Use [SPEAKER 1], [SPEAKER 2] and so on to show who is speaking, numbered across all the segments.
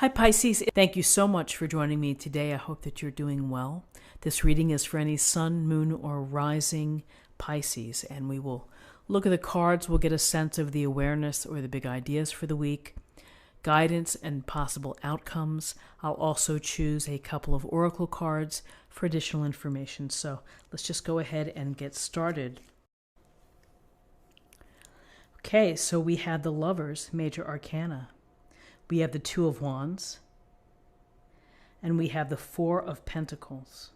[SPEAKER 1] Hi Pisces, thank you so much for joining me today. I hope that you're doing well. This reading is for any sun, moon, or rising Pisces, and we will look at the cards. We'll get a sense of the awareness or the big ideas for the week, guidance and possible outcomes. I'll also choose a couple of oracle cards for additional information. So let's just go ahead and get started. Okay, so we have the Lovers, Major Arcana. We have the Two of Wands, and we have the Four of Pentacles.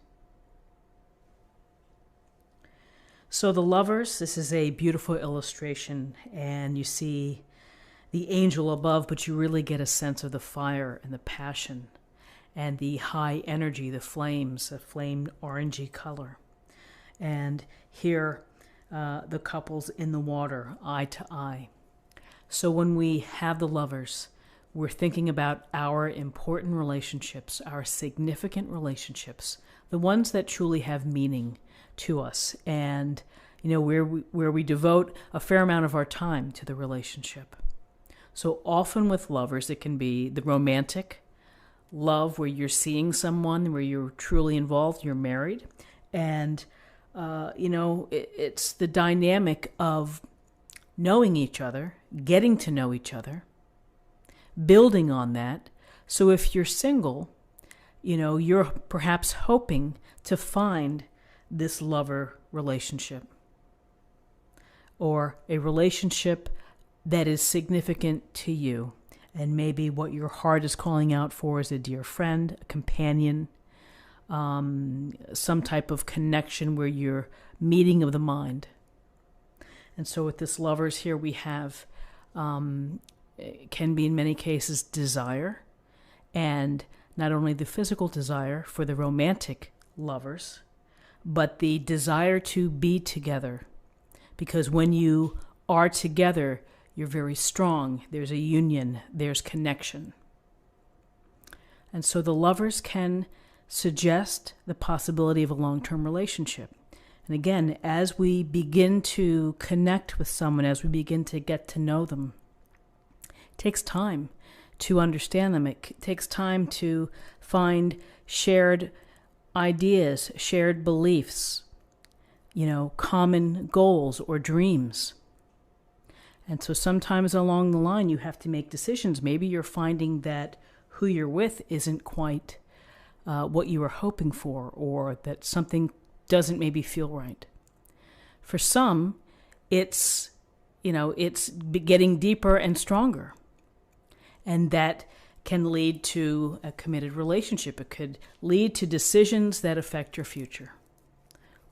[SPEAKER 1] So the Lovers, this is a beautiful illustration, and you see the angel above, but you really get a sense of the fire and the passion and the high energy, the flames, the flame orangey color. And here, the couples in the water, eye to eye. So when we have the Lovers, we're thinking about our important relationships, our significant relationships, the ones that truly have meaning to us, and where we devote a fair amount of our time to the relationship. So often with Lovers, it can be the romantic love where you're seeing someone, where you're truly involved, you're married, and it's the dynamic of knowing each other, getting to know each other, building on that. So if you're single, you're perhaps hoping to find this lover relationship or a relationship that is significant to you. And maybe what your heart is calling out for is a dear friend, a companion, some type of connection where you're meeting of the mind. And so with this Lovers here, we have it can be in many cases desire, and not only the physical desire for the romantic lovers, but the desire to be together. Because when you are together, you're very strong. There's a union, there's connection. And so the Lovers can suggest the possibility of a long-term relationship. And again, as we begin to connect with someone, as we begin to get to know them, it takes time to understand them. It takes time to find shared ideas, shared beliefs, common goals or dreams. And so sometimes along the line, you have to make decisions. Maybe you're finding that who you're with isn't quite what you were hoping for, or that something doesn't maybe feel right. For some, it's getting deeper and stronger. And that can lead to a committed relationship. It could lead to decisions that affect your future.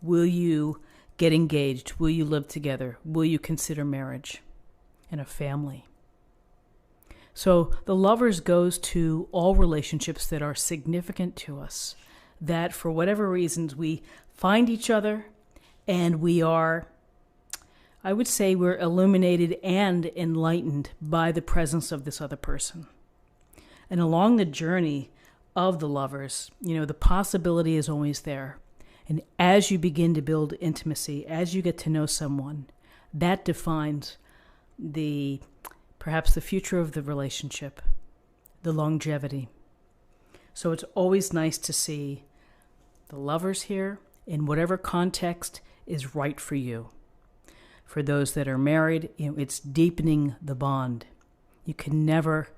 [SPEAKER 1] Will you get engaged? Will you live together? Will you consider marriage and a family? So the Lovers goes to all relationships that are significant to us, that for whatever reasons we find each other and we are, I would say, we're illuminated and enlightened by the presence of this other person. And along the journey of the Lovers, the possibility is always there. And as you begin to build intimacy, as you get to know someone, that defines perhaps the future of the relationship, the longevity. So it's always nice to see the Lovers here in whatever context is right for you. For those that are married, it's deepening the bond. You can never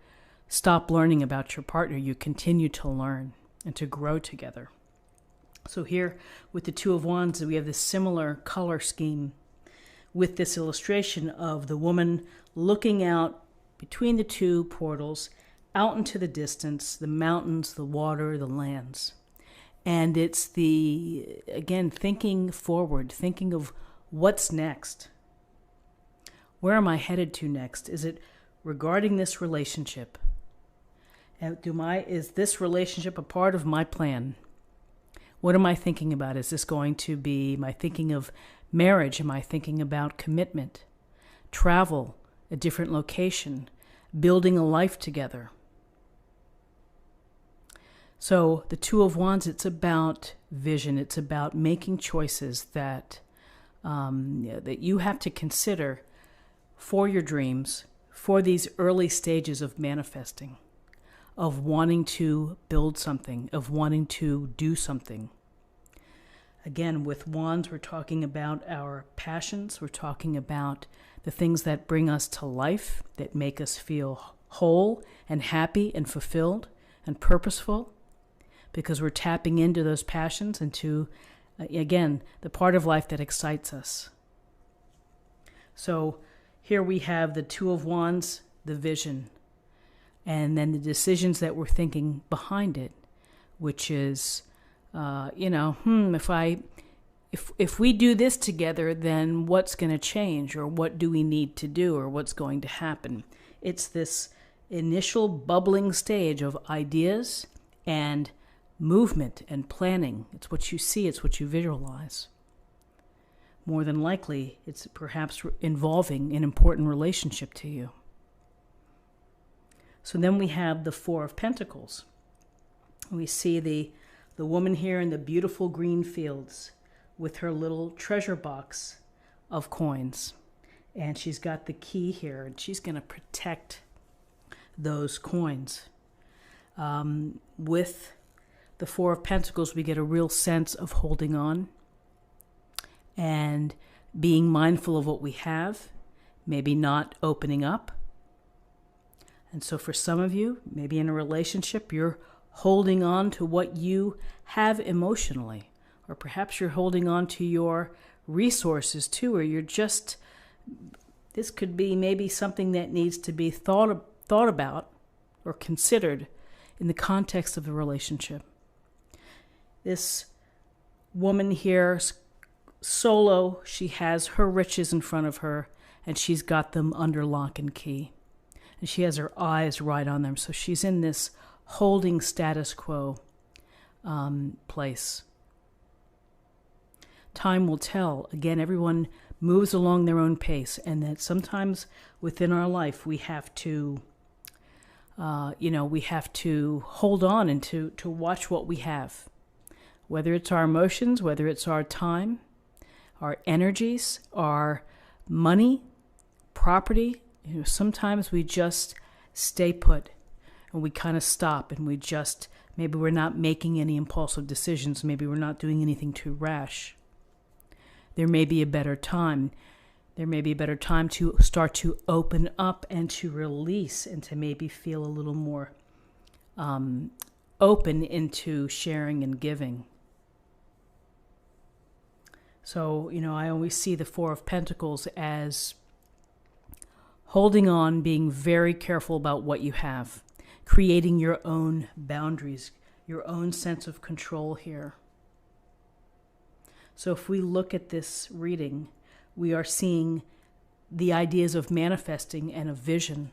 [SPEAKER 1] stop learning about your partner. You continue to learn and to grow together. So here with the Two of Wands, we have this similar color scheme with this illustration of the woman looking out between the two portals, out into the distance, the mountains, the water, the lands. And it's thinking forward, thinking of what's next. Where am I headed to next? Is it regarding this relationship? Is this relationship a part of my plan? What am I thinking about? Is this going to be, am I thinking of marriage? Am I thinking about commitment, travel, a different location, building a life together? So the Two of Wands, it's about vision. It's about making choices that you have to consider for your dreams, for these early stages of manifesting. of wanting to build something, of wanting to do something. Again, with wands, we're talking about our passions. We're talking about the things that bring us to life, that make us feel whole and happy and fulfilled and purposeful, because we're tapping into those passions, into, again, the part of life that excites us. So here we have the Two of Wands, the vision, and then the decisions that we're thinking behind it, which is, if we do this together, then what's going to change, or what do we need to do, or what's going to happen? It's this initial bubbling stage of ideas and movement and planning. It's what you see, it's what you visualize. More than likely, it's perhaps involving an important relationship to you. So then we have the Four of Pentacles. We see the woman here in the beautiful green fields with her little treasure box of coins. And she's got the key here, and she's going to protect those coins. With the Four of Pentacles, we get a real sense of holding on and being mindful of what we have, maybe not opening up. And so for some of you, maybe in a relationship, you're holding on to what you have emotionally, or perhaps you're holding on to your resources too, or you're just, this could be maybe something that needs to be thought about or considered in the context of the relationship. This woman here, solo, she has her riches in front of her, and she's got them under lock and key. And she has her eyes right on them, so she's in this holding status quo place. Time will tell. Again, everyone moves along their own pace, and that sometimes within our life we have to, we have to hold on and to watch what we have. Whether it's our emotions, whether it's our time, our energies, our money, property, sometimes we just stay put and we kind of stop, and maybe we're not making any impulsive decisions. Maybe we're not doing anything too rash. There may be a better time. There may be a better time to start to open up and to release, and to maybe feel a little more open into sharing and giving. So, I always see the Four of Pentacles as holding on, being very careful about what you have, creating your own boundaries, your own sense of control here. So if we look at this reading, we are seeing the ideas of manifesting and of vision.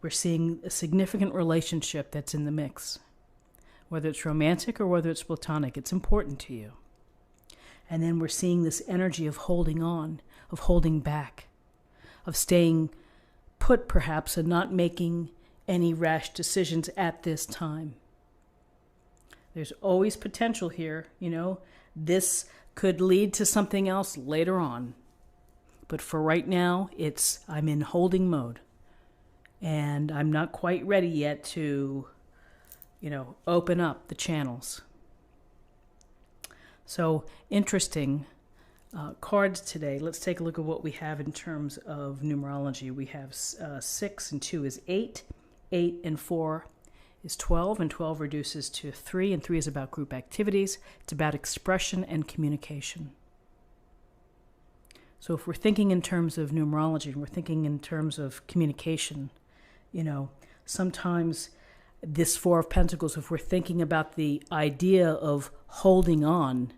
[SPEAKER 1] We're seeing a significant relationship that's in the mix. Whether it's romantic or whether it's platonic, it's important to you. And then we're seeing this energy of holding on, of holding back, of staying put perhaps, and not making any rash decisions at this time. There's always potential here, This could lead to something else later on. But for right now, I'm in holding mode. And I'm not quite ready yet to, open up the channels. So, interesting cards today. Let's take a look at what we have in terms of numerology. We have 6 and 2 is 8. 8 and 4 is 12, and 12 reduces to 3, and 3 is about group activities. It's about expression and communication. So if we're thinking in terms of numerology, and we're thinking in terms of communication, sometimes this Four of Pentacles, if we're thinking about the idea of holding on,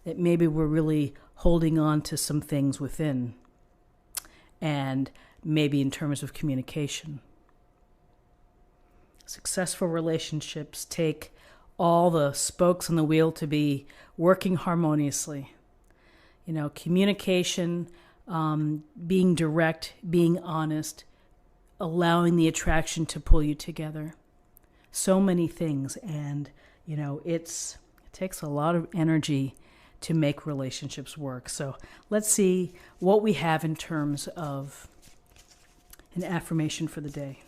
[SPEAKER 1] that maybe we're really holding on to some things within, and maybe in terms of communication. Successful relationships take all the spokes on the wheel to be working harmoniously. Communication, being direct, being honest, allowing the attraction to pull you together. So many things, and it takes a lot of energy to make relationships work. So let's see what we have in terms of an affirmation for the day.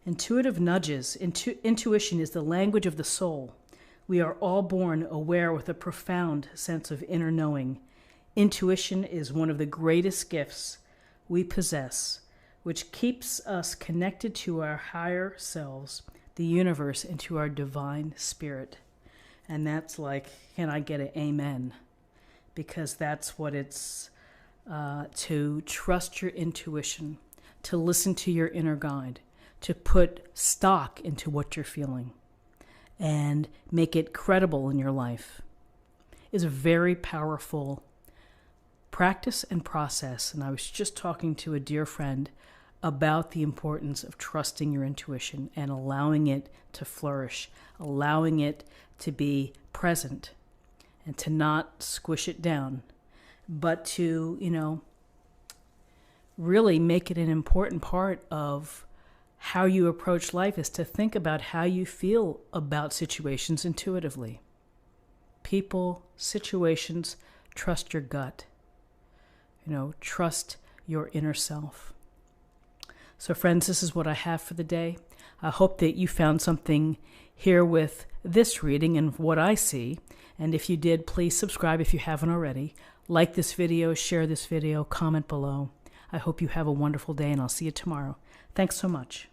[SPEAKER 1] Intuitive nudges. Intuition is the language of the soul. We are all born aware with a profound sense of inner knowing. Intuition is one of the greatest gifts we possess, which keeps us connected to our higher selves, the universe, and to our divine spirit. And that's like, can I get an amen? Because that's what it's to trust your intuition, to listen to your inner guide, to put stock into what you're feeling and make it credible in your life is a very powerful practice and process. And I was just talking to a dear friend about the importance of trusting your intuition and allowing it to flourish, allowing it to be present and to not squish it down, but to, really make it an important part of how you approach life, is to think about how you feel about situations intuitively. People, situations, trust your gut. Trust your inner self. So friends, this is what I have for the day. I hope that you found something here with this reading and what I see. And if you did, please subscribe if you haven't already. Like this video, share this video, comment below. I hope you have a wonderful day, and I'll see you tomorrow. Thanks so much.